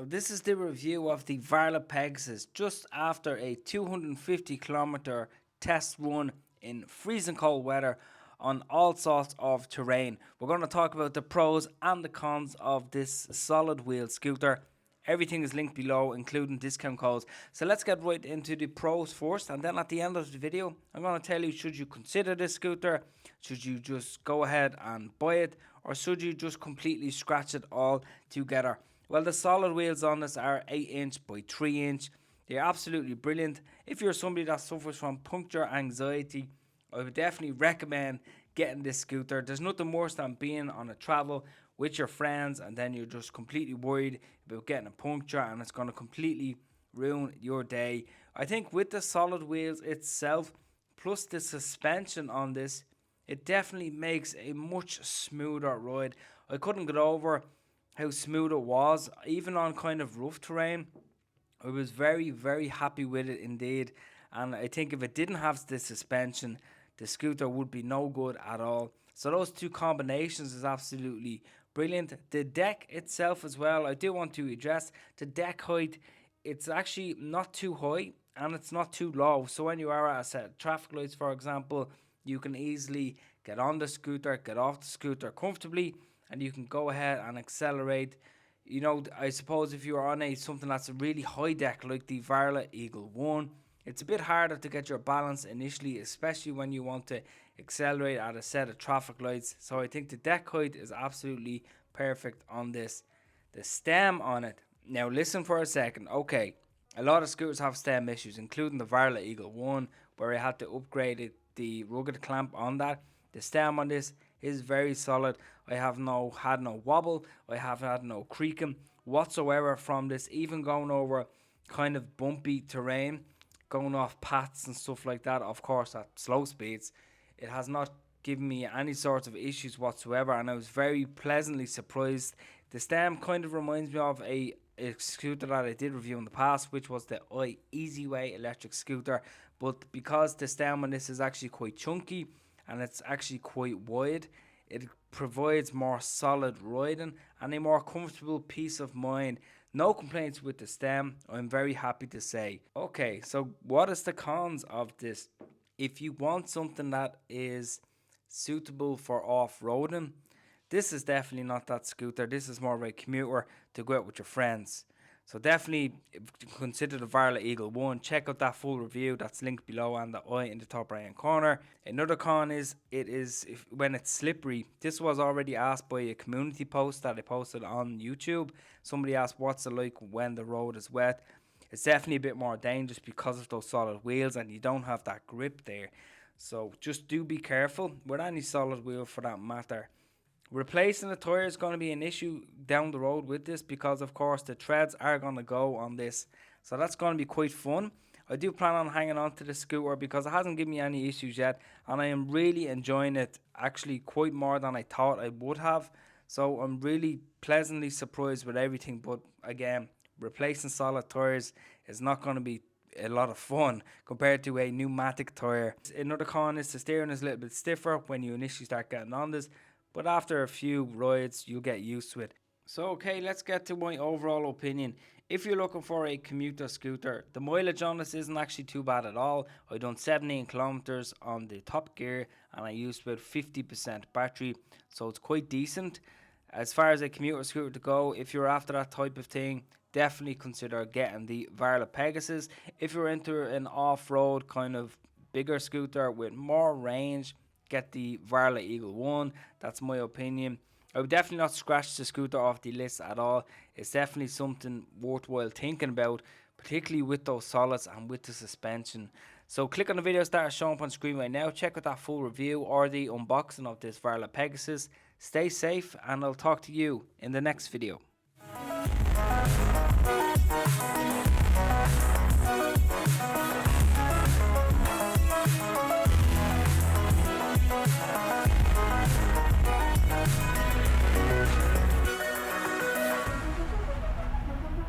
This is the review of the Varla Pegasus just after a 250-kilometer test run in freezing cold weather on all sorts of terrain. We're going to talk about the pros and the cons of this solid wheel scooter. Everything is linked below, including discount codes. So let's get right into the pros first, and then at the end of the video I'm going to tell you, should you consider this scooter, should you just go ahead and buy it, or should you just completely scratch it all together. Well, the solid wheels on this are 8" by 3". They're absolutely brilliant. If you're somebody that suffers from puncture anxiety, I would definitely recommend getting this scooter. There's nothing worse than being on a travel with your friends and then you're just completely worried about getting a puncture and it's going to completely ruin your day. I think with the solid wheels itself, plus the suspension on this, it definitely makes a much smoother ride. I couldn't get over how smooth it was, even on kind of rough terrain. I was very happy with it indeed, and I think if it didn't have the suspension, the scooter would be no good at all. So those two combinations is absolutely brilliant. The deck itself as well, I do want to address the deck height. It's actually not too high and it's not too low, so when you are at a set of traffic lights, for example, you can easily get on the scooter, get off the scooter comfortably, and you can go ahead and accelerate. You know, I suppose if you're on something that's a really high deck like the Varla Eagle 1, it's a bit harder to get your balance initially, especially when you want to accelerate at a set of traffic lights. So I think the deck height is absolutely perfect on this. The stem on it, now listen for a second. Okay, a lot of scooters have stem issues, including the Varla Eagle 1, where I had to upgrade the rugged clamp on that. The stem on this is very solid. I have had no wobble, I have had no creaking whatsoever from this, even going over kind of bumpy terrain, going off paths and stuff like that, of course at slow speeds. It has not given me any sort of issues whatsoever, and I was very pleasantly surprised. The stem kind of reminds me of a scooter that I did review in the past, which was the Easyway electric scooter, but because the stem on this is actually quite chunky and it's actually quite wide, it provides more solid riding and a more comfortable peace of mind. No complaints with the stem, I'm very happy to say. Okay, so what is the cons of this? If you want something that is suitable for off-roading, this is definitely not that scooter. This is more of a commuter to go out with your friends. So definitely consider the Varla Eagle 1. Check out that full review that's linked below and the eye in the top right hand corner. Another con is when it's slippery. This was already asked by a community post that I posted on YouTube. Somebody asked what's it like when the road is wet. It's definitely a bit more dangerous because of those solid wheels and you don't have that grip there. So just do be careful with any solid wheel for that matter. Replacing the tire is going to be an issue down the road with this because of course the treads are going to go on this, so that's going to be quite fun. I do plan on hanging on to the scooter because it hasn't given me any issues yet, and I am really enjoying it, actually quite more than I thought I would have. So I'm really pleasantly surprised with everything, but again, replacing solid tires is not going to be a lot of fun compared to a pneumatic tire. Another con is the steering is a little bit stiffer when you initially start getting on this, but after a few rides you'll get used to it. So okay, let's get to my overall opinion. If you're looking for a commuter scooter, the mileage on this isn't actually too bad at all. I done 17 kilometers on the top gear and I used about 50% battery, so it's quite decent. As far as a commuter scooter to go, if you're after that type of thing, definitely consider getting the Varla Pegasus. If you're into an off-road kind of bigger scooter with more range, get the Varla Eagle 1. That's my opinion. I would definitely not scratch the scooter off the list at all. It's definitely something worthwhile thinking about, particularly with those solids and with the suspension. So click on the videos that are shown up on screen right now. Check out that full review or the unboxing of this Varla Pegasus. Stay safe and I'll talk to you in the next video.